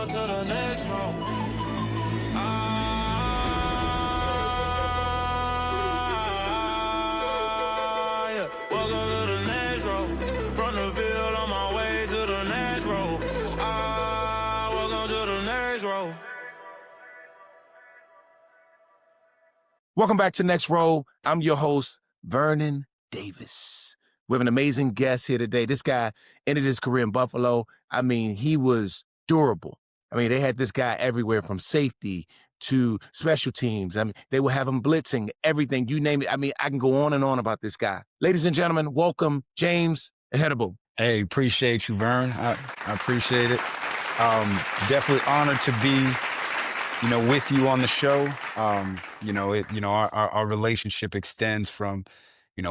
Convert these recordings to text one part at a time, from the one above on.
Welcome to the next room. Yeah. Welcome to the next room. From the field on my way to the next room. Welcome to the next room. Welcome back to Next Row. I'm your host, Vernon Davis. We have an amazing guest here today. This guy ended his career in Buffalo. I mean, he was durable. I mean, they had this guy everywhere from safety to special teams. I mean, they would have him blitzing, everything, you name it. I mean, I can go on and on about this guy. Ladies and gentlemen, welcome James Ihedigbo. Hey, appreciate you, Vern. I appreciate it. Definitely honored to be, with you on the show. Our relationship extends from,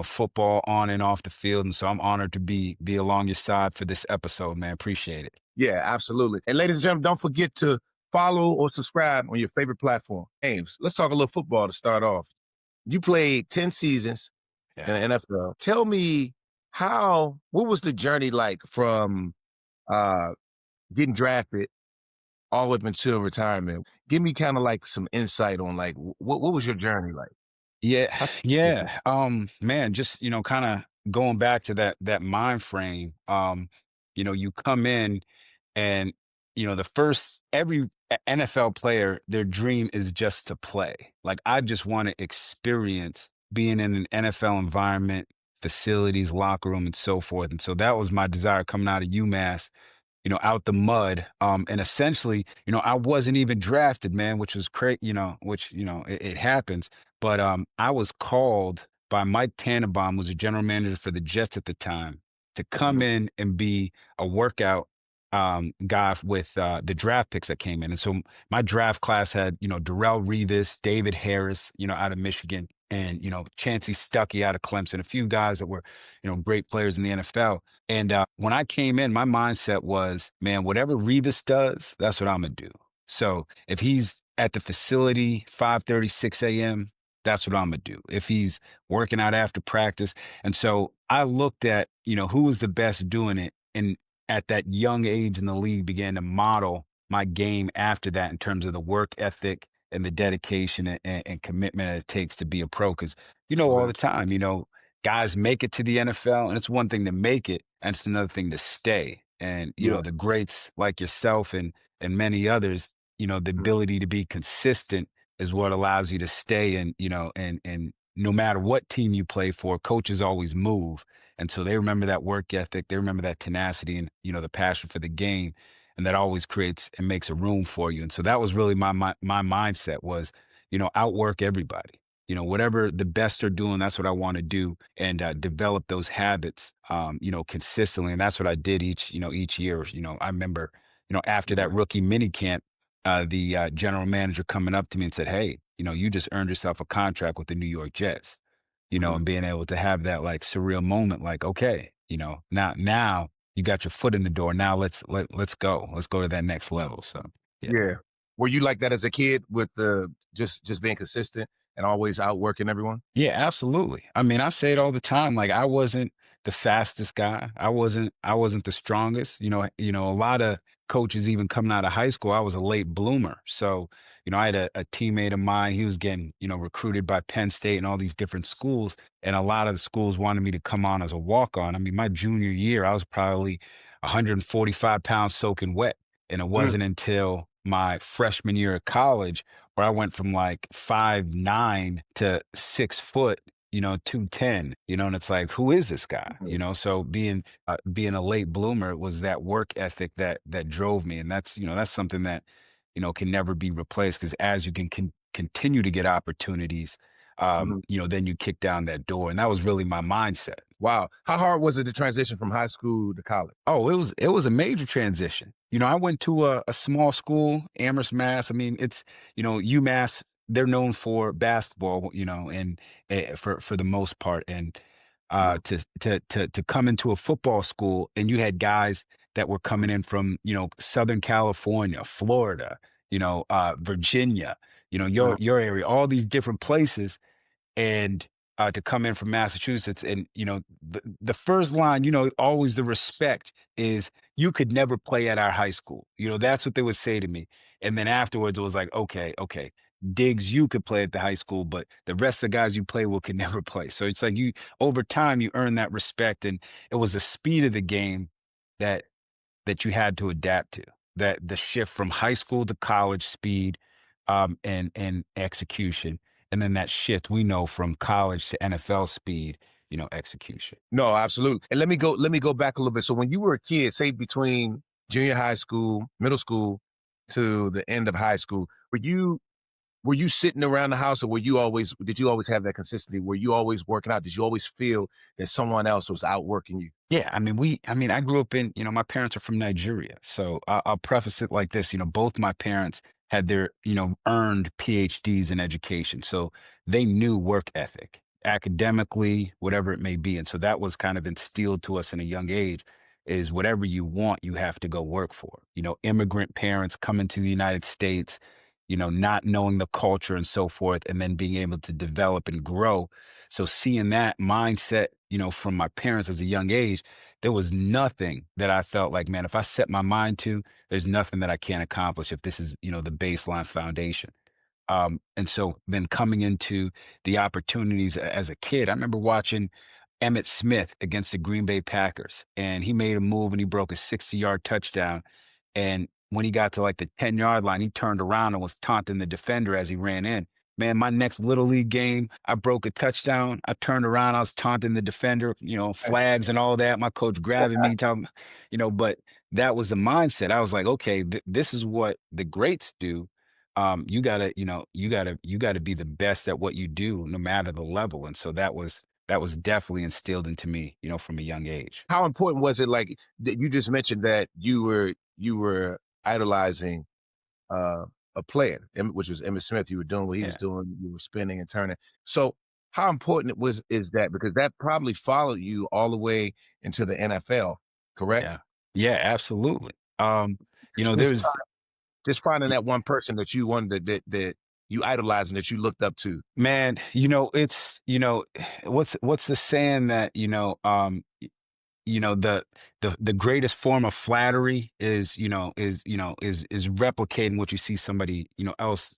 football on and off the field. And so I'm honored to be along your side for this episode, man. Appreciate it. Yeah, absolutely. And ladies and gentlemen, don't forget to follow or subscribe on your favorite platform. James, let's talk a little football to start off. You played 10 seasons in the NFL. Tell me what was the journey like from getting drafted all the way up until retirement? Give me kind of like some insight on like, what was your journey like? Yeah. Man, just, kind of going back to that mind frame, you come in and, every NFL player, their dream is just to play. Like, I just want to experience being in an NFL environment, facilities, locker room, and so forth. And so that was my desire coming out of UMass, out the mud. And essentially, I wasn't even drafted, man, which was crazy, it happens. But I was called by Mike Tannenbaum, who was a general manager for the Jets at the time, to come in and be a workout guy with the draft picks that came in. And so my draft class had, Darrelle Revis, David Harris, out of Michigan, and, Chancey Stuckey out of Clemson, a few guys that were, great players in the NFL. And when I came in, my mindset was, man, whatever Revis does, that's what I'm going to do. So if he's at the facility, 5:30, 6 a.m., that's what I'm going to do. If he's working out after practice. And so I looked at, who was the best doing it. And at that young age in the league, began to model my game after that in terms of the work ethic and the dedication and commitment it takes to be a pro. Because, all the time, guys make it to the NFL, and it's one thing to make it, and it's another thing to stay. And, the greats like yourself and many others, the ability to be consistent is what allows you to stay. And, and no matter what team you play for, coaches always move. And so they remember that work ethic. They remember that tenacity and, the passion for the game. And that always creates and makes a room for you. And so that was really my mindset was, outwork everybody. Whatever the best are doing, that's what I want to do, and develop those habits, consistently. And that's what I did each year. I remember, after that rookie mini camp, the general manager coming up to me and said, hey, you just earned yourself a contract with the New York Jets, and being able to have that like surreal moment, like, okay, now you got your foot in the door. Now let's go. Let's go to that next level. So, yeah. Were you like that as a kid with the just being consistent and always outworking everyone? Yeah, absolutely. I mean, I say it all the time. Like, I wasn't the fastest guy. I wasn't the strongest. A lot of coaches, even coming out of high school, I was a late bloomer. So, I had a teammate of mine. He was getting, recruited by Penn State and all these different schools. And a lot of the schools wanted me to come on as a walk-on. I mean, my junior year, I was probably 145 pounds soaking wet. And it wasn't until my freshman year of college where I went from like 5'9" to 6 foot, 210, and it's like, who is this guy? So being a late bloomer, it was that work ethic that drove me. And that's something that, can never be replaced, because as you can continue to get opportunities, then you kick down that door. And that was really my mindset. Wow. How hard was it to transition from high school to college? Oh, it was a major transition. I went to a small school, Amherst, Mass. I mean, it's, UMass, they're known for basketball, and for the most part. And to come into a football school, and you had guys that were coming in from, Southern California, Florida, Virginia, your area, all these different places. And to come in from Massachusetts, and the first line, always the respect is, you could never play at our high school. That's what they would say to me. And then afterwards, it was like, okay, okay, Diggs, you could play at the high school, but the rest of the guys you play with could never play. So it's like over time, you earn that respect. And it was the speed of the game that you had to adapt to. That the shift from high school to college speed, and execution, and then that shift we know from college to NFL speed, execution. No, absolutely. And let me go back a little bit. So when you were a kid, say between junior high school, middle school to the end of high school, were you sitting around the house, or did you always have that consistency? Were you always working out? Did you always feel that someone else was outworking you? Yeah, I grew up in, my parents are from Nigeria. So I'll preface it like this, both my parents had their, earned PhDs in education. So they knew work ethic, academically, whatever it may be. And so that was kind of instilled to us in a young age is whatever you want, you have to go work for. Immigrant parents coming to the United States, not knowing the culture and so forth, and then being able to develop and grow. So seeing that mindset, from my parents as a young age, there was nothing that I felt like, man, if I set my mind to, there's nothing that I can't accomplish if this is, the baseline foundation. And so then coming into the opportunities as a kid, I remember watching Emmett Smith against the Green Bay Packers, and he made a move and he broke a 60-yard touchdown. And when he got to like the 10-yard line, he turned around and was taunting the defender as he ran in. Man, my next little league game, I broke a touchdown. I turned around, I was taunting the defender, flags and all that. My coach grabbing me, talking, but that was the mindset. I was like, okay, this is what the greats do. You gotta, you gotta be the best at what you do, no matter the level. And so that was definitely instilled into me, from a young age. How important was it? Like that you just mentioned that you were idolizing uh, a player, which was Emmitt Smith. You were doing what he was Yeah. doing. You were spinning and turning. So how important is that? Because that probably followed you all the way into the NFL, correct? Yeah. Yeah, absolutely. Just, just, There's just finding that one person that you wanted that you idolized and that you looked up to. man, it's what's the saying that, the greatest form of flattery is replicating what you see somebody else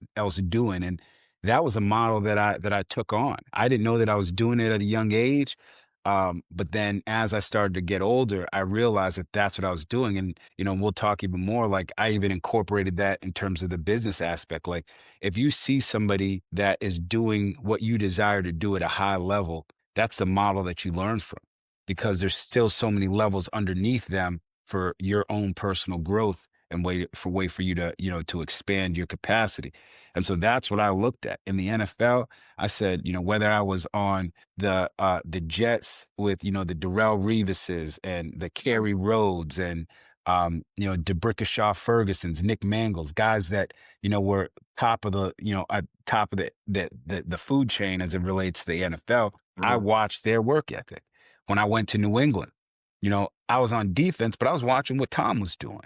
doing. And that was a model that I took on. I didn't know that I was doing it at a young age. But then as I started to get older, I realized that that's what I was doing. And we'll talk even more, like I even incorporated that in terms of the business aspect. Like if you see somebody that is doing what you desire to do at a high level, that's the model that you learn from, because there's still so many levels underneath them for your own personal growth and way for you to, to expand your capacity. And so that's what I looked at in the NFL. I said, whether I was on the Jets with, the Darrell Reeveses and the Kerry Rhodes and DeBrickashaw Ferguson's, Nick Mangles, guys that, were top of top of the food chain as it relates to the NFL. I Mhm. watched their work ethic. When I went to New England, I was on defense, but I was watching what Tom was doing.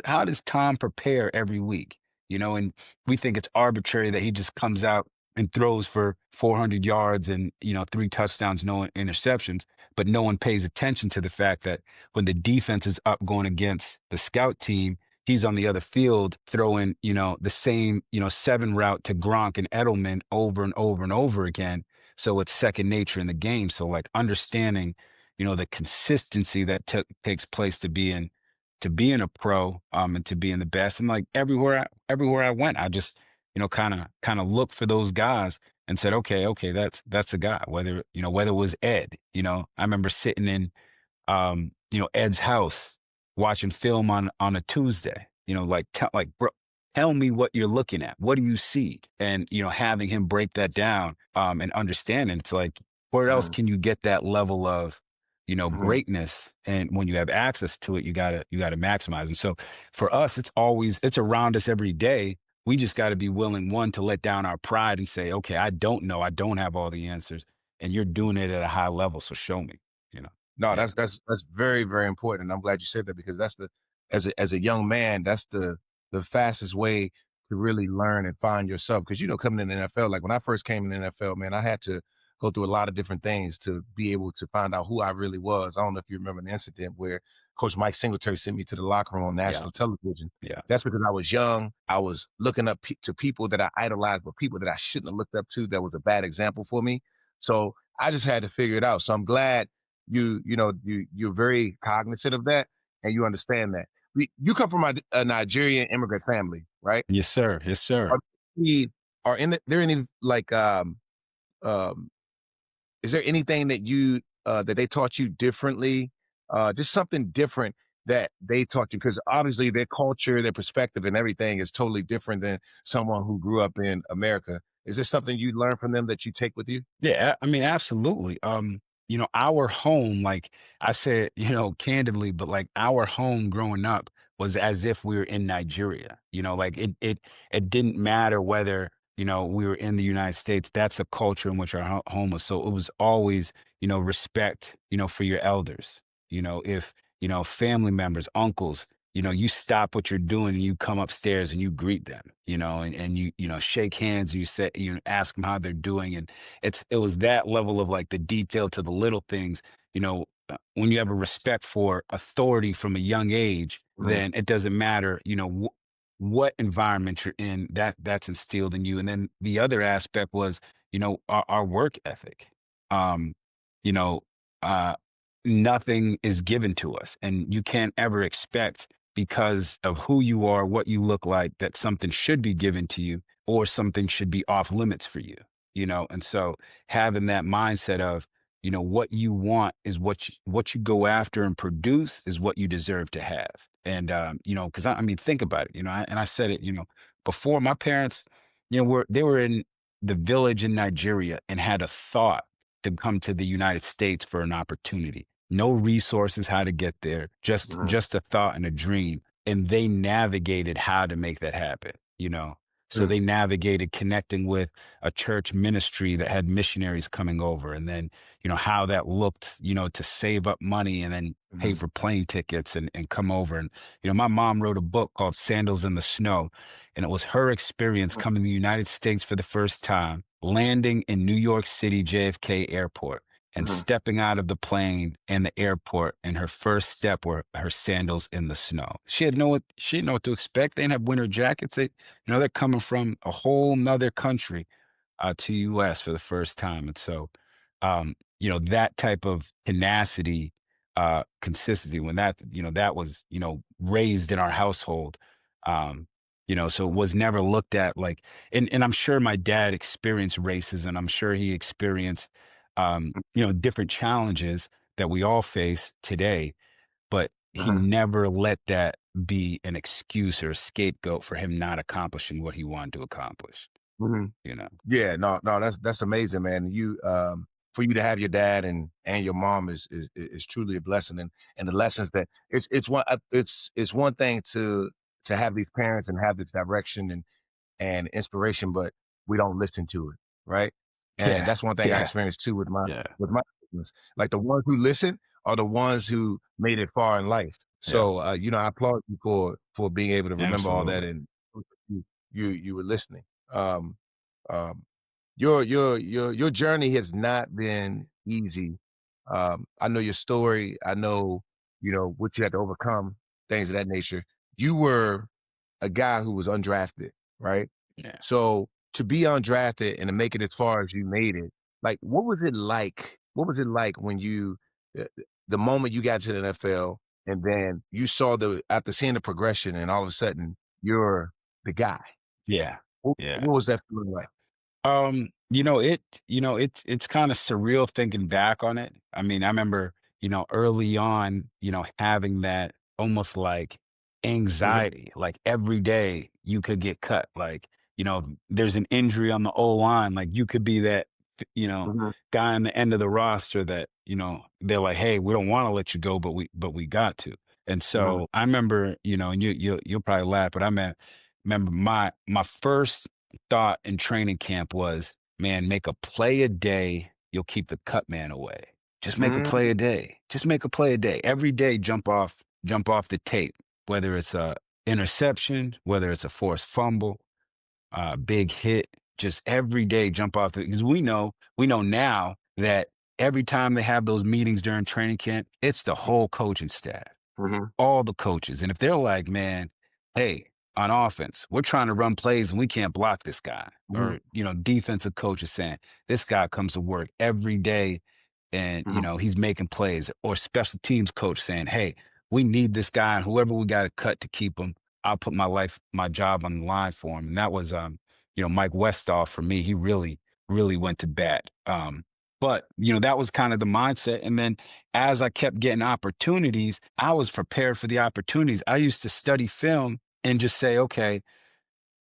How does Tom prepare every week? And we think it's arbitrary that he just comes out and throws for 400 yards and, 3 touchdowns, no interceptions, but no one pays attention to the fact that when the defense is up going against the scout team, he's on the other field throwing, the same, 7 route to Gronk and Edelman over and over and over again. So it's second nature in the game. So like understanding, the consistency that takes place to being a pro, and to being the best. And like everywhere I went, I just, kind of looked for those guys and said, okay, that's a guy. Whether it was Ed, I remember sitting in Ed's house watching film on a Tuesday, like bro, tell me what you're looking at. What do you see? And having him break that down, and understanding it's like, where else Mhm. can you get that level of Mhm. greatness? And when you have access to it, you gotta maximize. And so for us, it's around us every day. We just got to be willing, one, to let down our pride and say, okay, I don't know, I don't have all the answers, and you're doing it at a high level, so show me. you know No, yeah. that's very, very important. And I'm glad you said that because that's as a young man, that's the fastest way to really learn and find yourself. Because coming in the NFL, like when I first came in the NFL, man, I had to go through a lot of different things to be able to find out who I really was. I don't know if you remember the incident where Coach Mike Singletary sent me to the locker room on Yeah. national television. Yeah. That's because I was young. I was looking up to people that I idolized, but people that I shouldn't have looked up to. That was a bad example for me. So I just had to figure it out. So I'm glad you're very cognizant of that and you understand that. You come from a Nigerian immigrant family, right? Yes, sir. Yes, sir. Are, there any like um is there anything that that they taught you differently? Just something different that they taught you? Because obviously their culture, their perspective, and everything is totally different than someone who grew up in America. Is there something you learned from them that you take with you? Yeah, I mean, absolutely. Our home, like I said, candidly, but like our home growing up was as if we were in Nigeria. Like it didn't matter whether, we were in the United States. That's a culture in which our home was. So it was always, respect, for your elders. If, family members, uncles, you stop what you're doing and you come upstairs and you greet them, and you shake hands, you say, you ask them how they're doing. And it was that level of like the detail to the little things, when you have a respect for authority from a young age, Mhm, then it doesn't matter, what environment you're in, that's instilled in you. And then the other aspect was, our work ethic. Um, you know, uh, Nothing is given to us, and you can't ever expect because of who you are, what you look like, that something should be given to you or something should be off limits for you, And so having that mindset of, what you want is what you go after and produce is what you deserve to have. And, because I mean, think about it, and I said it, before my parents, they were in the village in Nigeria and had a thought to come to the United States for an opportunity. No resources how to get there, just mhm, just a thought and a dream. And they navigated how to make that happen. So mm, they navigated connecting with a church ministry that had missionaries coming over, and then, how that looked, to save up money and then pay mhm, for plane tickets and come over. And, my mom wrote a book called Sandals in the Snow, and it was her experience mhm, coming to the United States for the first time, landing in New York City JFK Airport and mhm, stepping out of the plane in the airport, and her first step were her sandals in the snow. She didn't know what to expect. They didn't have winter jackets. They're coming from a whole nother country to US for the first time. And so that type of tenacity, consistency, when that was, raised in our household. Um, so it was never looked at like, and I'm sure my dad experienced racism. I'm sure he experienced different challenges that we all face today, but he mhm, never let that be an excuse or a scapegoat for him not accomplishing what he wanted to accomplish, mhm. you know? Yeah, no, that's amazing, man. For you to have your dad and your mom is truly a blessing, and the lessons that it's one thing to have these parents and have this direction and inspiration, but we don't listen to it, right? And Yeah, that's one thing I yeah, experienced too yeah, with my business. Like the ones who listen are the ones who made it far in life. yeah, So I applaud you for being able to remember all that absolutely. and you were listening. Um, um, your journey has not been easy. I know your story. I know what you had to overcome, things of that nature. You were a guy who was undrafted, right? Yeah, So to be undrafted and to make it as far as you made it, like what was it like? What was it like when the, the moment you got to the NFL and then you saw after seeing the progression and all of a sudden you're the guy? yeah, yeah. What was that feeling like? It's kind of surreal thinking back on it. I mean, I remember, early on, having that almost like Mhm, anxiety, like every day you could get cut. Like, there's an injury on the O line, like you could be that, you know, mhm, guy on the end of the roster that, they're like, hey, we don't want to let you go, but we got to. And mhm, so I remember, and you'll probably laugh, but remember my first thought in training camp was, man, make a play a day, you'll keep the cut man away. Just make a play mm, a day. Just make a play a day. Every day, jump off the tape, whether it's a interception, whether it's a forced fumble, big hit, just every day jump off the, because we know now that every time they have those meetings during training camp, it's the whole coaching staff. Mhm. all the coaches. And if they're like, man, hey, on offense, we're trying to run plays and we can't block this guy. Mhm. Or, defensive coach is saying, this guy comes to work every day and, Mhm. he's making plays. Or special teams coach saying, hey, we need this guy and whoever we got to cut to keep him, I'll put my job on the line for him. And that was, Mike Westall for me. He really, really went to bat. But, that was kind of the mindset. And then as I kept getting opportunities, I was prepared for the opportunities. I used to study film and just say, okay,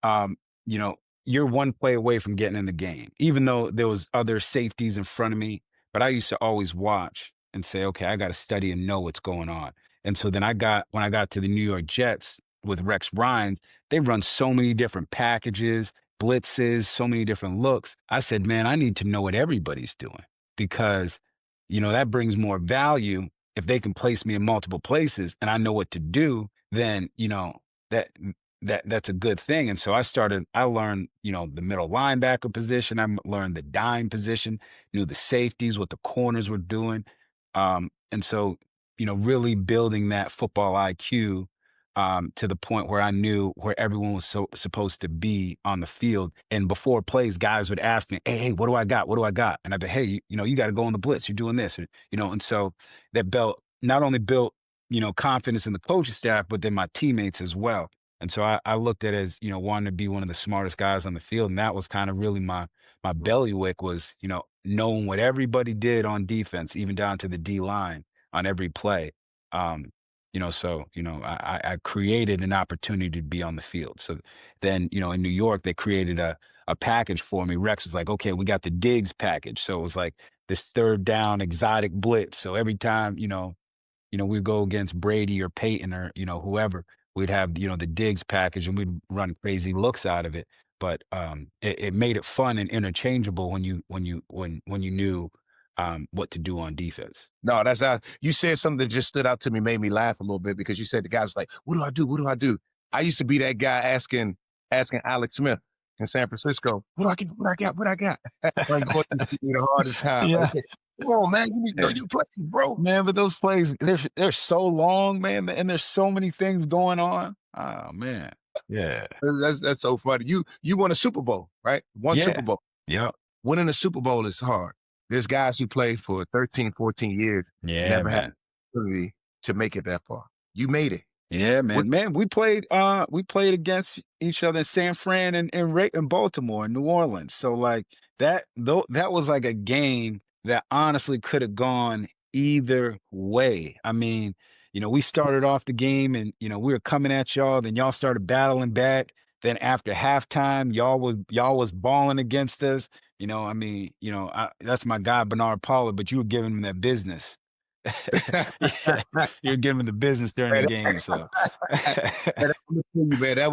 um, you know, you're one play away from getting in the game, even though there was other safeties in front of me. But I used to always watch and say, okay, I got to study and know what's going on. And so then when I got to the New York Jets with Rex Ryan, they run so many different packages, blitzes, so many different looks. I said, man, I need to know what everybody's doing because, that brings more value if they can place me in multiple places and I know what to do, then, that that's a good thing. And so I learned, the middle linebacker position. Learned the dime position, knew the safeties, what the corners were doing. And so, really building that football IQ to the point where I knew where everyone was supposed to be on the field. And before plays, guys would ask me, hey, what do I got? What do I got? And I'd be, hey, you got to go on the blitz. You're doing this, and so that belt not only built, confidence in the coaching staff, but then my teammates as well. And so I looked at it as, wanting to be one of the smartest guys on the field. And that was kind of really my bellywick was, knowing what everybody did on defense, even down to the D line on every play. Um, I created an opportunity to be on the field. So then, in New York, they created a package for me. Rex was like, okay, we got the Diggs package. So it was like this third down exotic blitz. So every time, we go against Brady or Peyton or, whoever, we'd have, the Diggs package and we'd run crazy looks out of it. But it made it fun and interchangeable when you knew what to do on defense. No, that's you said something that just stood out to me, made me laugh a little bit because you said the guy was like, "What do I do? What do I do?" I used to be that guy asking Alex Smith in San Francisco, "What do I get? What I got? What I got?" Frank Gore used to give me the hardest time. Like, Yeah. okay, come on, man, you need to know Yeah. your plays, bro. Man, but those plays, they're so long, man, and there's so many things going on. Oh man. Yeah. That's so funny. You won a Super Bowl, right? One Super Yeah. Bowl. Yep. Winning a Super Bowl is hard. There's guys who played for 13, 14 years and Yeah, never had man. the opportunity to make it that far. You made it. Yeah, man. What's Man, we played against each other in San Fran and Baltimore and New Orleans. So like that was like a game that honestly could have gone either way. I mean, we started off the game and we were coming at y'all, then y'all started battling back. Then after halftime, y'all was balling against us. I mean, that's my guy Bernard Pollard, but you were giving him that business. Yeah, you're giving the business during the man, game, so man, I'm gonna tell you, man, that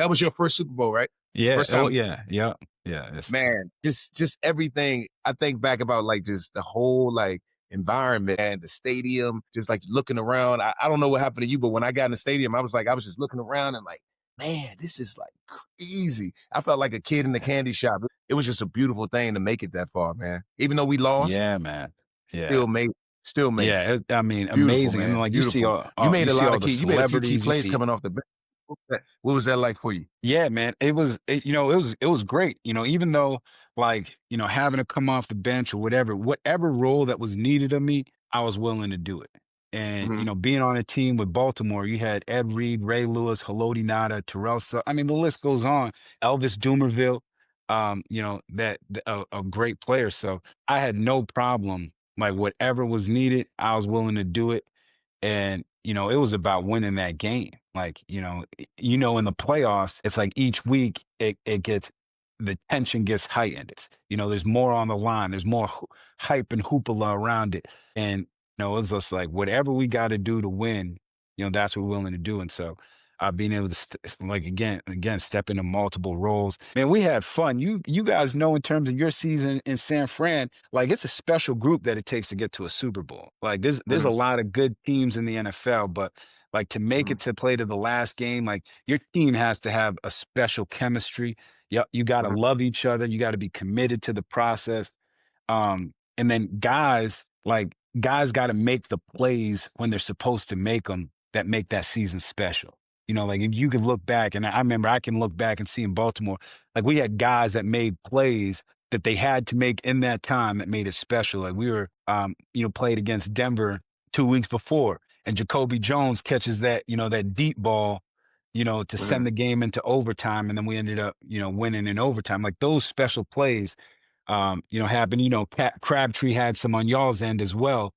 was your first Super Bowl, right? yeah, First oh time, yeah, yeah, yeah, man. Just everything. I think back about like just the whole like environment and the stadium, just like looking around. I don't know what happened to you, but when I got in the stadium, I was just looking around and like, man, this is like crazy. I felt like a kid in the candy shop. It was just a beautiful thing to make it that far, man. Even though we lost, yeah, man, yeah, still made, still made it. yeah. I mean, Beautiful, amazing, and then man. like you see Beautiful. You made you a see lot all of the you made a few key celebrities, you plays see. coming off the bench. What was that like for you? Yeah, man. It was great. Even though like, having to come off the bench or whatever role that was needed of me, I was willing to do it. And, Mhm. being on a team with Baltimore, you had Ed Reed, Ray Lewis, Haloti Nada, I mean, the list goes on. Elvis Dumerville, a great player. So I had no problem. Like whatever was needed, I was willing to do it. And, it was about winning that game. Like, in the playoffs, it's like each week the tension gets heightened. There's more on the line. There's more hype and hoopla around it. And, it's just like whatever we got to do to win, that's what we're willing to do. And so being able to like again, step into multiple roles. Man, we had fun. You guys know in terms of your season in San Fran, like it's a special group that it takes to get to a Super Bowl. Like there's a Mhm. lot of good teams in the NFL, but like to make Mhm. it to play to the last game, like your team has to have a special chemistry. You got to Mhm. love each other. You got to be committed to the process. And then guys like guys got to make the plays when they're supposed to make them that make that season special. Like if you can look back, and I remember I can look back and see in Baltimore, like we had guys that made plays that they had to make in that time that made it special. Like we were, played against Denver 2 weeks before, and Jacoby Jones catches that deep ball, to Mhm. send the game into overtime, and then we ended up, winning in overtime. Like those special plays happen. Crabtree had some on y'all's end as well,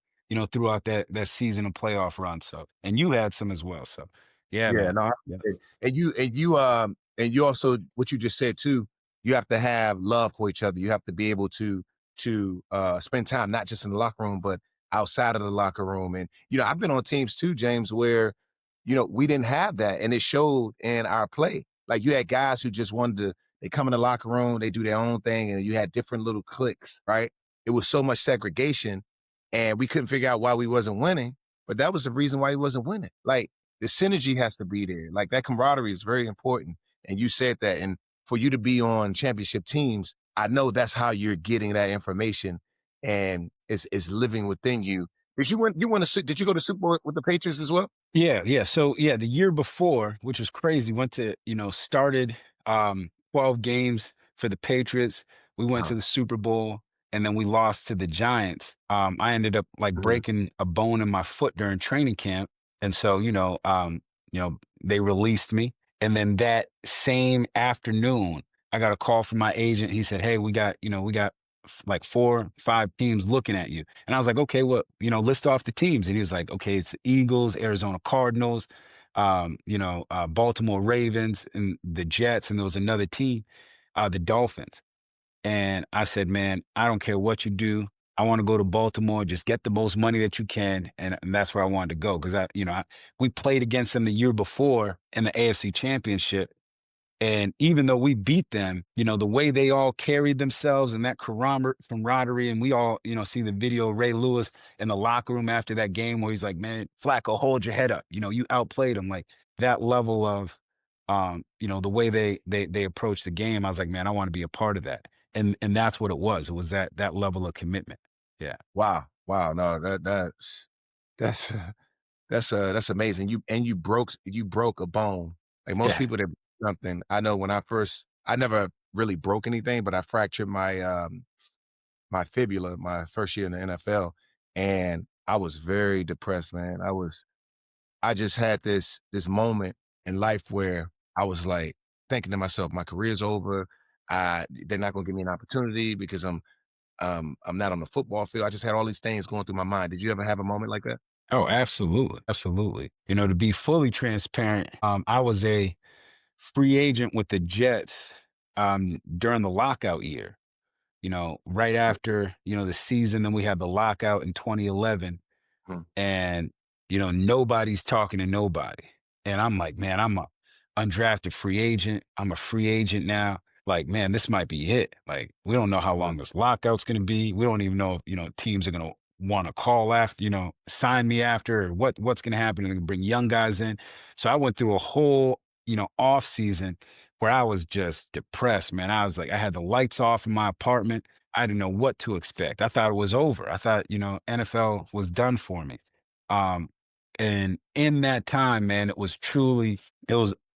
throughout that season of playoff run. So, and you had some as well. So, yeah, Yeah, man. no, Yeah. and you also what you just said too. You have to have love for each other. You have to be able to spend time not just in the locker room, but outside of the locker room. And I've been on teams too, James, where we didn't have that, and it showed in our play. Like you had guys who just wanted to. They come in the locker room, they do their own thing, and you had different little cliques, right? It was so much segregation, and we couldn't figure out why we wasn't winning. But that was the reason why he wasn't winning. Like the synergy has to be there. Like that camaraderie is very important. And you said that. And for you to be on championship teams, I know that's how you're getting that information and it's living within you. Did you go to Super Bowl with the Patriots as well? Yeah, yeah. So yeah, the year before, which was crazy, went to, started 12 games for the Patriots. We went Uh-huh. to the Super Bowl and then we lost to the Giants. I ended up like Mhm. breaking a bone in my foot during training camp. And so, they released me. And then that same afternoon, I got a call from my agent. He said, "Hey, we got like 4, 5 teams looking at you." And I was like, "Okay, well, list off the teams." And he was like, "Okay, it's the Eagles, Arizona Cardinals, Baltimore Ravens, and the Jets, and there was another team, the Dolphins." And I said, "Man, I don't care what you do. I want to go to Baltimore. Just get the most money that you can." And that's where I wanted to go because we played against them the year before in the AFC Championship, and even though we beat them, the way they all carried themselves and that camaraderie, and we all, see the video of Ray Lewis in the locker room after that game where he's like, "Man, Flacco, hold your head up. You outplayed them." Like that level of, the way they approach the game. I was like, man, I want to be a part of that. And that's what it was. It was that level of commitment. Yeah. Wow. Wow. No, that's that's amazing. You broke a bone. Like most Yeah. people that break something, I know I never really broke anything, but I fractured my fibula my first year in the NFL, and I was very depressed, man. I just had this moment in life where I was like thinking to myself, my career's over. They're not gonna give me an opportunity because I'm not on the football field. I just had all these things going through my mind. Did you ever have a moment like that? Oh, absolutely. Absolutely. To be fully transparent, I was a free agent with the Jets during the lockout year. Right after, the season, then we had the lockout in 2011 Mhm. and nobody's talking to nobody. And I'm like, man, I'm a undrafted free agent. I'm a free agent now. Like, man, this might be it. Like, we don't know how Mhm. long this lockout's going to be. We don't even know if teams are going to want to call after, sign me after, or what's going to happen. They're going to bring young guys in. So I went through a whole off season where I was just depressed, man. I was like, I had the lights off in my apartment. I didn't know what to expect. I thought it was over. I thought, NFL was done for me. Um, and in that time, man, it was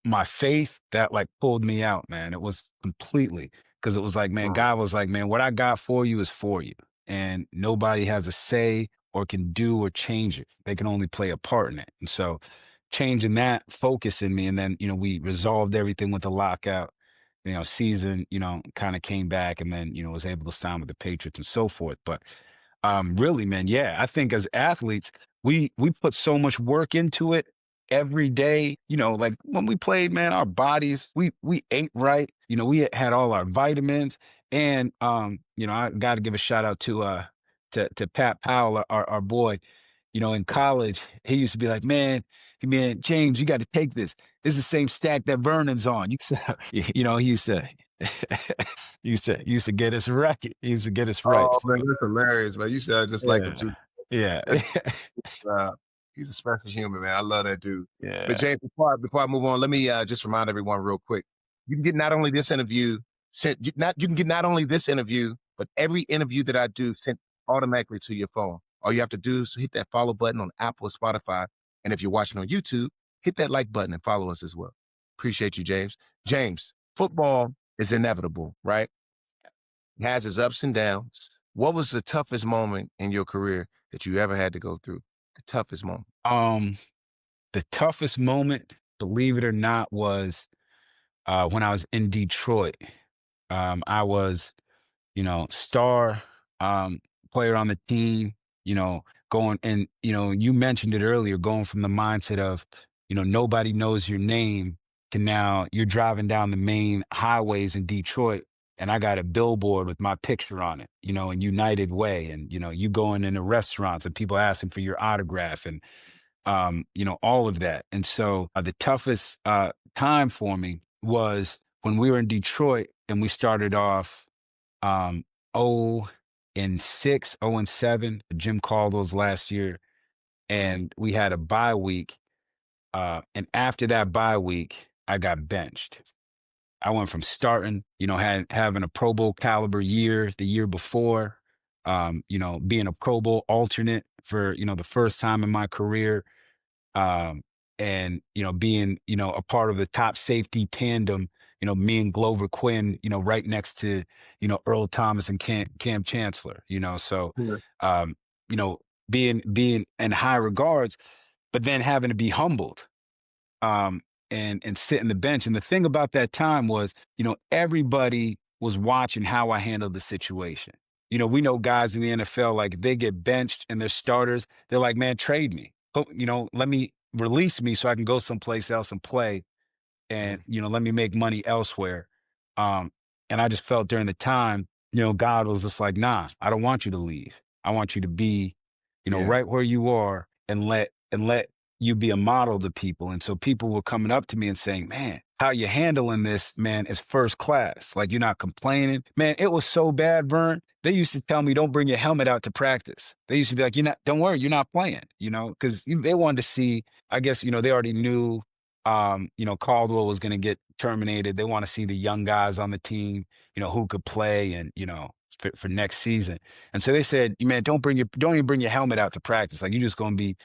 my faith that like pulled me out, man. It was completely because it was like, man, Mhm. God was like, man, what I got for you is for you. And nobody has a say or can do or change it. They can only play a part in it. And so changing that focus in me, and then, we resolved everything with the lockout, season, kind of came back and then, was able to sign with the Patriots and so forth. But really, man, yeah, I think as athletes, we put so much work into it every day. Like when we played, man, our bodies, we ate right. We had all our vitamins, and I got to give a shout out to Pat Powell, our boy. In college, he used to be like, man, James, you got to take this. This is the same stack that Vernon's on. He used to. he used to get us right. He used to get us right. Oh, man, So that's hilarious, man. You sound just like him yeah. too. Yeah. That's uh, he's a special human, man. I love that dude. But Yeah. James, before I move on, let me just remind everyone real quick. You can get not only this interview sent you can get not only this interview, but every interview that I do sent automatically to your phone. All you have to do is hit that follow button on Apple or Spotify. And if you're watching on YouTube, hit that like button and follow us as well. Appreciate you, James. James, football is inevitable, right? It has its ups and downs. What was the toughest moment in your career that you ever had to go through? The toughest moment. Um, the toughest moment, believe it or not, was when I was in Detroit. I was, star player on the team, going and, you mentioned it earlier, going from the mindset of, nobody knows your name to now you're driving down the main highways in Detroit and I got a billboard with my picture on it, in United Way. And, you going into restaurants and people asking for your autograph and, all of that. And so the toughest time for me was when we were in Detroit and we started off 0 and 6, 0 and 7, Jim Caldwell's last year, and we had a bye week. And after that bye week, I got benched. I went from starting, having a Pro Bowl caliber year the year before, being a Pro Bowl alternate for, the first time in my career, and being a part of the top safety tandem, me and Glover Quinn, right next to Earl Thomas and Cam Chancellor, so Yeah. um being in high regards, but then having to be humbled, um and sit in the bench. And the thing about that time was, everybody was watching how I handled the situation. We know guys in the NFL, like if they get benched and they're starters, they're like, man, trade me. Let me release me so I can go someplace else and play and, let me make money elsewhere. Um, and I just felt during the time, God was just like, nah, I don't want you to leave. I want you to be, Yeah. right where you are and let you be a model to people. And so people were coming up to me and saying, man, how you handling this, man, is first class. Like you're not complaining. Man, it was so bad, Vern. They used to tell me, don't bring your helmet out to practice. They used to be like, don't worry, you're not playing, because they wanted to see, I guess, they already knew Caldwell was going to get terminated. They want to see the young guys on the team, who could play and, for next season. And so they said, man, don't even bring your helmet out to practice. Like you're just going to be,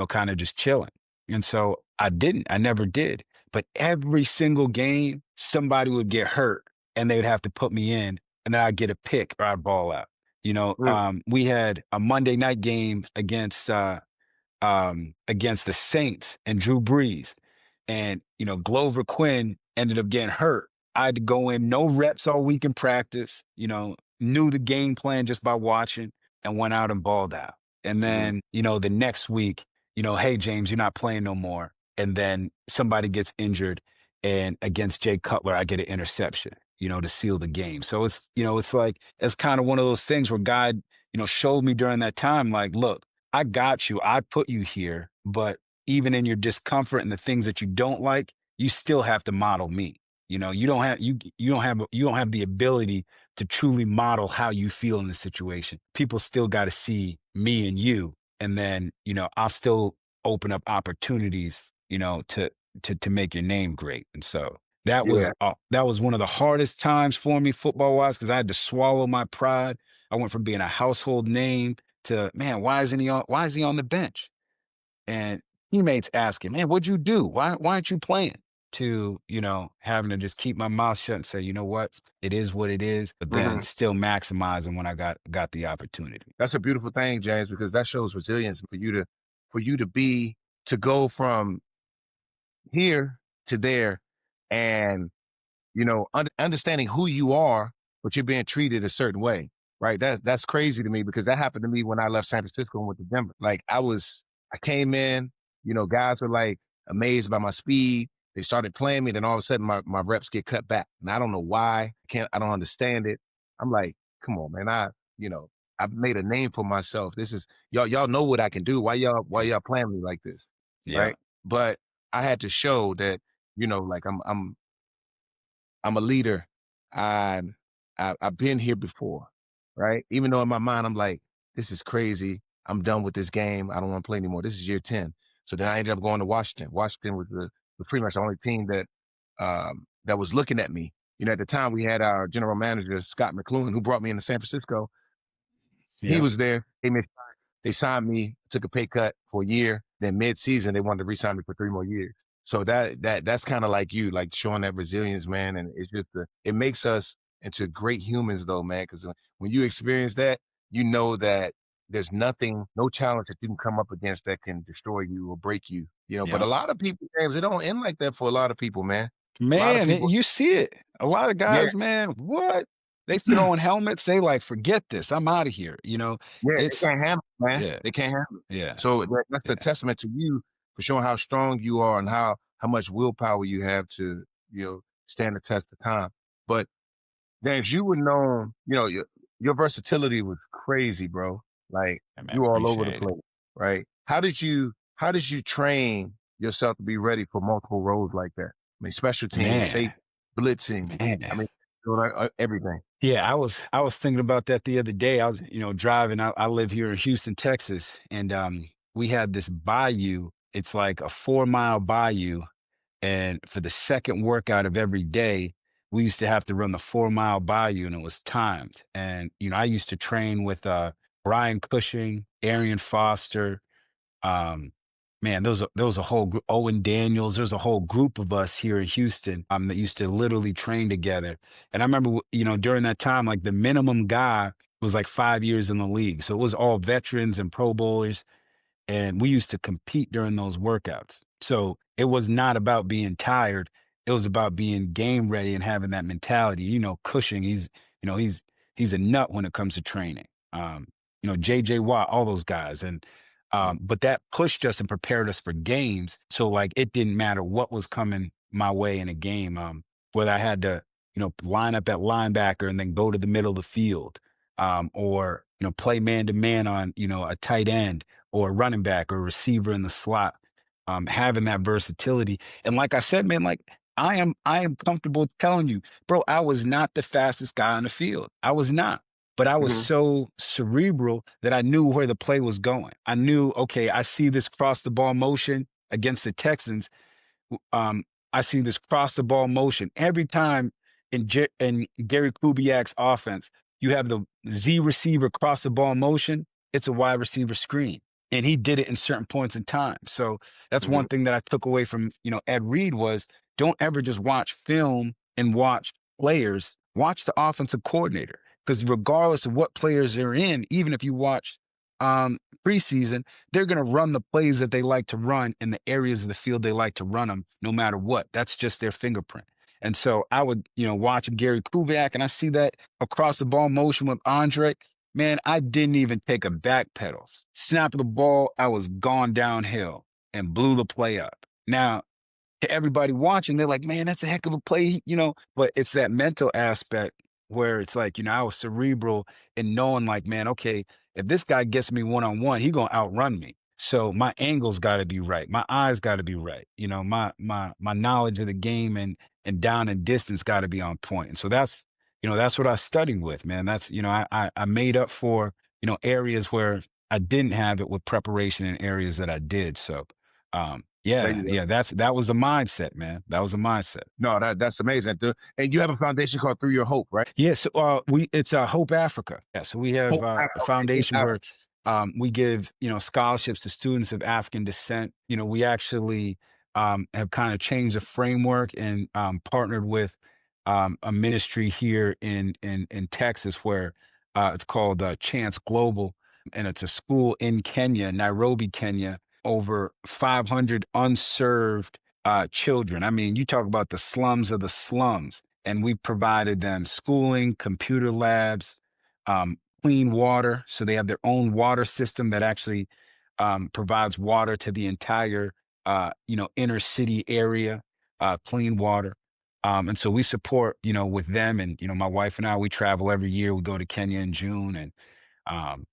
kind of just chilling. And so I never did. But every single game, somebody would get hurt and they would have to put me in and then I'd get a pick or I'd ball out. Mm. We had a Monday night game against the Saints and Drew Brees. And, Glover Quinn ended up getting hurt. I had to go in, no reps all week in practice, knew the game plan just by watching and went out and balled out. And Mhm. then, the next week, hey, James, you're not playing no more. And then somebody gets injured and against Jay Cutler, I get an interception, to seal the game. So it's like, it's kind of one of those things where God, showed me during that time, like, look, I got you. I put you here, but even in your discomfort and the things that you don't like, you still have to model me. You don't have the ability to truly model how you feel in the situation. People still got to see me and you, and then I'll still open up opportunities, to make your name great. And so Yeah. that was one of the hardest times for me football wise because I had to swallow my pride. I went from being a household name to, man, why is he on the bench? And teammates asking, man, what'd you do? Why aren't you playing? To, having to just keep my mouth shut and say, you know what? It is what it is, but then Mhm. still maximizing when I got the opportunity. That's a beautiful thing, James, because that shows resilience for you to be to go from here to there and understanding who you are, but you're being treated a certain way, right? That's crazy to me because that happened to me when I left San Francisco and went to Denver. Like I came in, guys were like amazed by my speed. They started playing me, then all of a sudden my reps get cut back, and I don't know why. I don't understand it. I'm like, come on, man. I've made a name for myself. This is y'all know what I can do. Why y'all playing me like this, Yeah. right? But I had to show that like I'm a leader. I'm I've been here before, right? Even though in my mind I'm like, this is crazy. I'm done with this game. I don't want to play anymore. This is year 10. So then I ended up going to Washington. Washington was pretty much the only team that was looking at me. At the time we had our general manager, Scott McCloughan, who brought me into San Francisco. He Yeah. was there. Gave me a shot. They signed me, took a pay cut for a year. Then mid-season, they wanted to re-sign me for 3 more years. So that's kind of like you, like showing that resilience, man. And it's just it makes us into great humans, though, man. Because when you experience that, you know that there's nothing, no challenge that you can come up against that can destroy you or break you. But a Yeah. lot of people, James, it don't end like that for a lot of people, man. A lot of Man, people, you see it. A lot of yeah, guys, man, what? They throwing helmets. They like, forget this. I'm out of here. yeah, they It's can't handle it, man. yeah, They can't handle it. yeah, So that's a yeah. testament to you for showing how strong you are and how much willpower you have to stand the test of time. But James, you were known, your versatility was crazy, bro. Like I mean, I you were all over the appreciate it. place, right? How did you train yourself to be ready for multiple roles like that? I mean, special teams, Man, safe, blitzing. I man. mean, everything. Yeah, I was thinking about that the other day. I was, driving. I live here in Houston, Texas, and we had this bayou. It's like a 4 mile bayou. And for the second workout of every day, we used to have to run the 4 mile bayou and it was timed. And, I used to train with Brian Cushing, Arian Foster, um, man, there was a whole group, Owen Daniels, there's a whole group of us here in Houston that used to literally train together. And I remember, during that time, like the minimum guy was like 5 years in the league. So it was all veterans and pro bowlers and we used to compete during those workouts. So it was not about being tired. It was about being game ready and having that mentality. Cushing, you know, he's he's a nut when it comes to training. JJ Watt, all those guys. And Mhm. but that pushed us and prepared us for games. So like it didn't matter what was coming my way in a game. Whether I had to, line up at linebacker and then go to the middle of the field. Or play man to man on a tight end or a running back or a receiver in the slot, having that versatility. And like I said, man, like I am comfortable telling you, bro, I was not the fastest guy on the field. I was not. But I was Mhm. so cerebral that I knew where the play was going. I knew, okay, I see this cross the ball motion against the Texans. Um, I see this cross the ball motion every time in Gary Kubiak's offense. You have the Z receiver cross the ball motion. It's a wide receiver screen, and he did it in certain points in time. So that's one Mhm. thing that I took away from Ed Reed was don't ever just watch film and watch players. Watch the offensive coordinator because regardless of what players they're in, even if you watch preseason, they're going to run the plays that they like to run in the areas of the field they like to run them, no matter what. That's just their fingerprint. And so I would, watch Gary Kubiak and I see that across the ball motion with Andre. Man, I didn't even take a back pedal. Snap of the ball, I was gone downhill and blew the play up. Now, to everybody watching, they're like, man, that's a heck of a play, but it's that mental aspect where it's like, I was cerebral in knowing like, man, okay, if this guy gets me one on one, he gonna outrun me. So my angles gotta be right. My eyes gotta be right. My knowledge of the game and down and distance gotta be on point. And so that's what I studied with, man. That's, I made up for, areas where I didn't have it with preparation in areas that I did. So There yeah, you go. yeah, that was the mindset, man. That was the mindset. No, that's amazing. And you have a foundation called Through Your Hope, right? Yeah, so it's Hope Africa. Yeah, so we have Hope a Africa. Okay, Hope foundation Africa. where we give scholarships to students of African descent. We actually have kind of changed the framework and partnered with a ministry here in Texas where it's called Chance Global, and it's a school in Kenya, Nairobi, Kenya. Over 500 unserved children. I mean, you talk about the slums of the slums, and we provided them schooling, computer labs, clean water. So they have their own water system that actually provides water to the entire, inner city area, clean water. And so we support, with them. And, my wife and I, we travel every year. We go to Kenya in June. And um,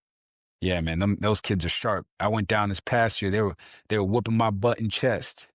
yeah, man, those kids are sharp. I went down this past year. They were whooping my butt and chest.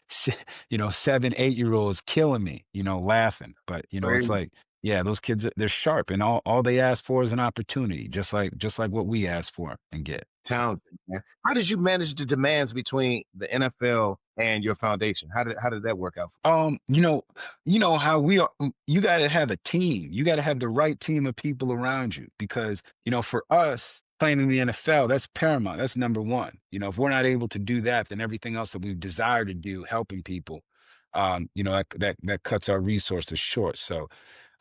7, 8 year olds killing me, laughing. But it's Praise like, yeah, those kids they're sharp, and all they ask for is an opportunity, just like what we ask for and get. So, talented, man. How did you manage the demands between the NFL and your foundation? How did that work out for um, you know, how we are. You got to have a team. You got to have the right team of people around you because for us. playing in the NFL, that's paramount. That's number one. If we're not able to do that, then everything else that we desire to do, helping people, that cuts our resources short. So,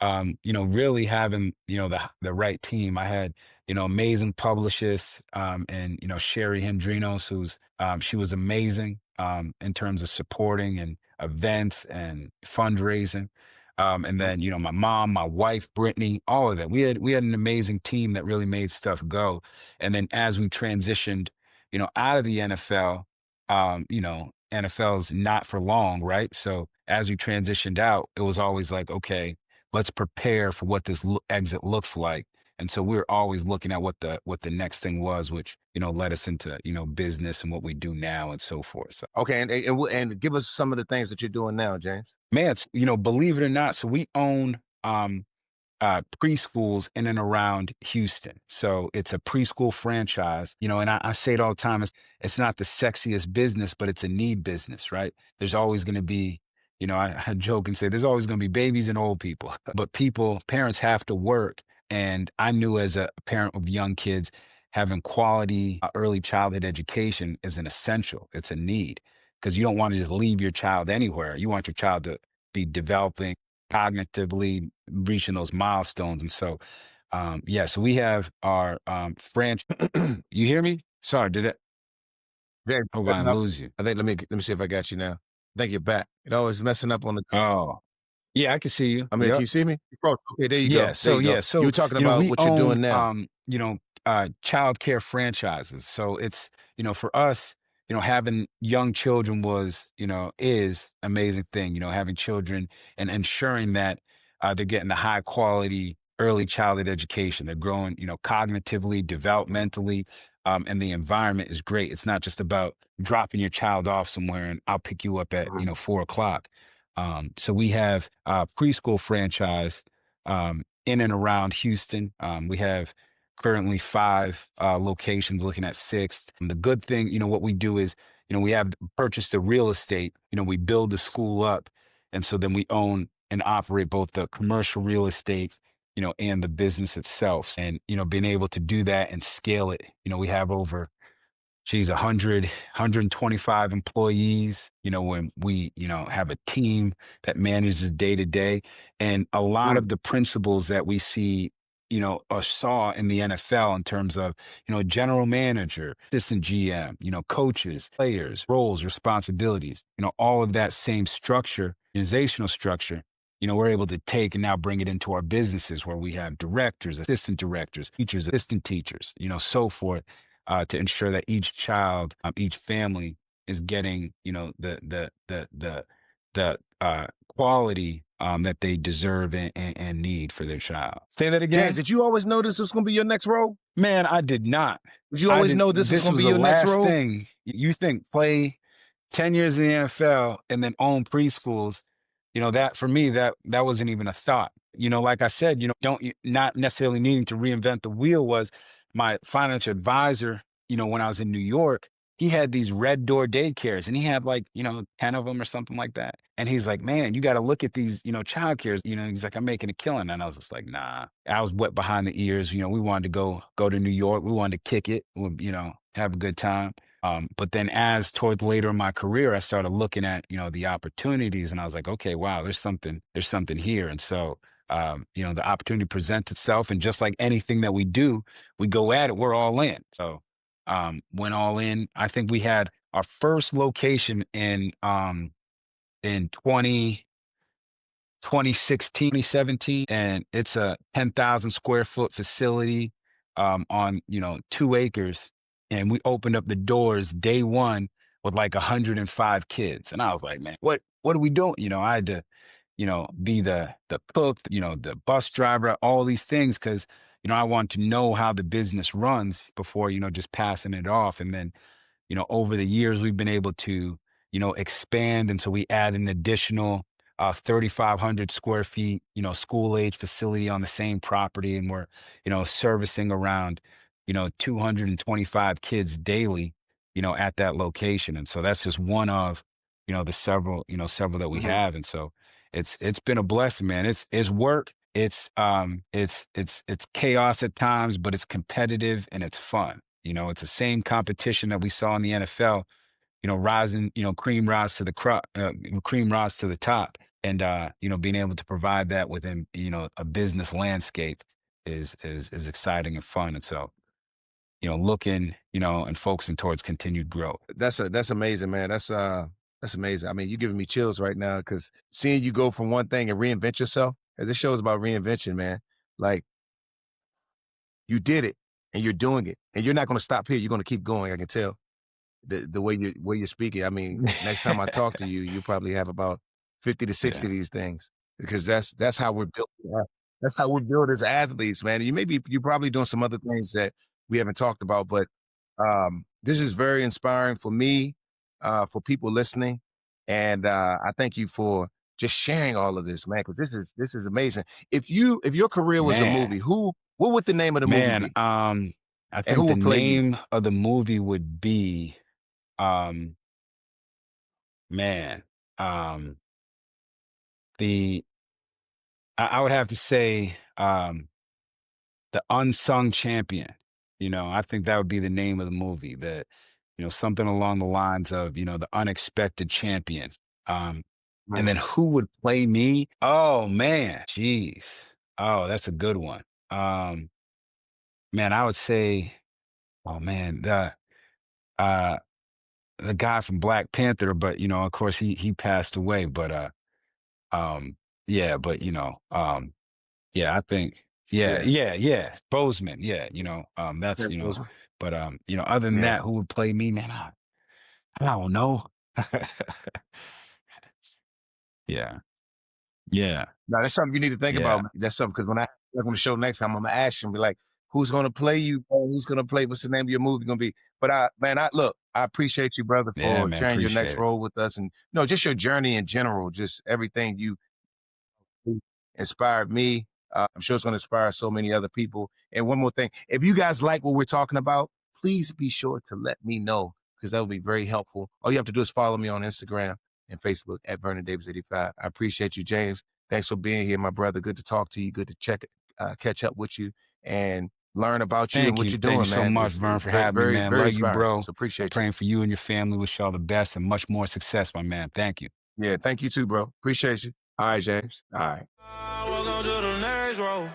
really having, the right team. I had, amazing publicists, and, Sherry Hendrinos, she was amazing, in terms of supporting and events and fundraising. And then, my mom, my wife, Brittany, all of that. We had an amazing team that really made stuff go. And then as we transitioned, out of the NFL, NFL's not for long, right? So as we transitioned out, it was always like, okay, let's prepare for what this exit looks like. And so we were always looking at what the next thing was, which led us into business and what we do now and so forth. So, Okay, and give us some of the things that you're doing now, James. man, it's, believe it or not, so we own preschools in and around Houston. So it's a preschool franchise, and I say it all the time. It's not the sexiest business, but it's a need business, right? There's always going to be, I joke and say there's always going to be babies and old people, but parents have to work. And I knew as a parent of young kids, having quality early childhood education is an essential. It's a need because you don't want to just leave your child anywhere. You want your child to be developing cognitively, reaching those milestones. And so, yeah, so we have our franchise. You hear me? Sorry, did it? James, Hope I cutting didn't up. lose you. I think let me see if I got you now. I think you're back. It always messing up on the. Oh, yeah, I can see you. I mean, can Yep. you see me? Okay, there you Yeah. go. There So you go. yeah. You So were talking about we what you're own doing now. child care franchises. So it's for us, having young children is amazing thing. Having children and ensuring that they're getting the high quality early childhood education. They're growing, cognitively, developmentally, and the environment is great. It's not just about dropping your child off somewhere and I'll pick you up at Mhm. 4 o'clock. So we have a preschool franchise in and around Houston. We have currently five locations, looking at six. And the good thing, what we do is, we have purchased the real estate, we build the school up. And so then we own and operate both the commercial real estate, and the business itself. And, being able to do that and scale it, we have over she's 125 employees, when we, have a team that manages day to day. And a lot Mm. of the principles that we see, or saw in the NFL in terms of, general manager, assistant GM, coaches, players, roles, responsibilities, all of that same structure, organizational structure, we're able to take and now bring it into our businesses where we have directors, assistant directors, teachers, assistant teachers, so forth, to ensure that each child, each family is getting, the quality that they deserve and need for their child. Say that James, again. did you always know this was going to be your next role? Man, I did not. Did you I always did. know this was This going to was be the your next last role? thing. You think play 10 years in the NFL and then own preschools, that for me, that wasn't even a thought. Like I said, not necessarily needing to reinvent the wheel was my financial advisor, when I was in New York, he had these red door daycares and he had like, 10 of them or something like that. And he's like, man, you got to look at these, child cares, he's like, I'm making a killing. And I was just like, nah, I was wet behind the ears. We wanted to go to New York. We wanted to kick it, have a good time. But then as towards later in my career, I started looking at, the opportunities and I was like, okay, wow, there's something here. And so, the opportunity presents itself. And just like anything that we do, we go at it, we're all in. So, went all in. I think we had our first location in 2016, 2017, and it's a 10,000 square foot facility on 2 acres. And we opened up the doors day one with like 105 kids. And I was like, man, what are we doing? I had to, be the cook, the bus driver, all these things, because I want to know how the business runs before, just passing it off. And then over the years, we've been able to, expand. And so we add an additional 3,500 square feet, school age facility on the same property. And we're, servicing around, 225 kids daily, at that location. And so that's just one of, the several that we Mhm. have. And so it's been a blessing, man. It's work. it's chaos at times, but it's competitive and it's fun. It's the same competition that we saw in the NFL, rising, cream rise to the cream rise to the top. And being able to provide that within, a business landscape is exciting and fun. And so, looking, and focusing towards continued growth. That's amazing, man. That's amazing. I mean, you're giving me chills right now because seeing you go from one thing and reinvent yourself, and this show is about reinvention, man. Like you did it and you're doing it, and you're not going to stop here. You're going to keep going. I can tell the way you're speaking. I mean, next time I talk to you, you probably have about 50 to 60 Yeah. of these things because that's how we're built. That's how we're built as athletes, man. You're probably doing some other things that we haven't talked about, but this is very inspiring for me, for people listening, and I thank you for just sharing all of this, man. Because this is amazing. If your career was a Man, movie, what would the name of the movie man, be, I and think who the would play you? name of the movie would be, um, man, um, the I would have to say, The Unsung Champion. I think that would be the name of the movie. Something along the lines of, the unexpected champion. Um, and then Nice. who would play me? Oh man, jeez. Oh, that's a good one. Um, man, I would say, oh man, uh the guy from Black Panther, but of course he passed away. But um yeah, but yeah, I think yeah, Yeah, yeah, yeah. Bozeman, yeah, that's Chadwick Boseman. but other than Yeah. that, who would play me, man? I don't know. Yeah, yeah, No, that's something you need to think about, yeah. man. That's something because when I look on the show next time, I'm gonna ask you and be like, "Who's gonna play you? Man? Who's gonna play? What's the name of your movie gonna be?" But I look, I appreciate you, brother, Yeah, for man, sharing your next appreciate it. role with us, and just your journey in general, just everything you inspired me. I'm sure it's going to inspire so many other people. And one more thing, if you guys like what we're talking about, please be sure to let me know because that would be very helpful. All you have to do is follow me on Instagram and Facebook at Vernon Davis 85. I appreciate you, James. Thanks for being here, my brother. Good to talk to you. Good to catch up with you and learn about you and Thank what you. you're Thank you doing, so man. much, It's Vern, for very, having me, very, man. very Love you, inspiring. bro. So I'm appreciate you. praying for you and your family. Wish you all the best and much more success, my man. Thank you. Yeah, thank you too, bro. Appreciate you. All right, James. All right. Welcome to the next row.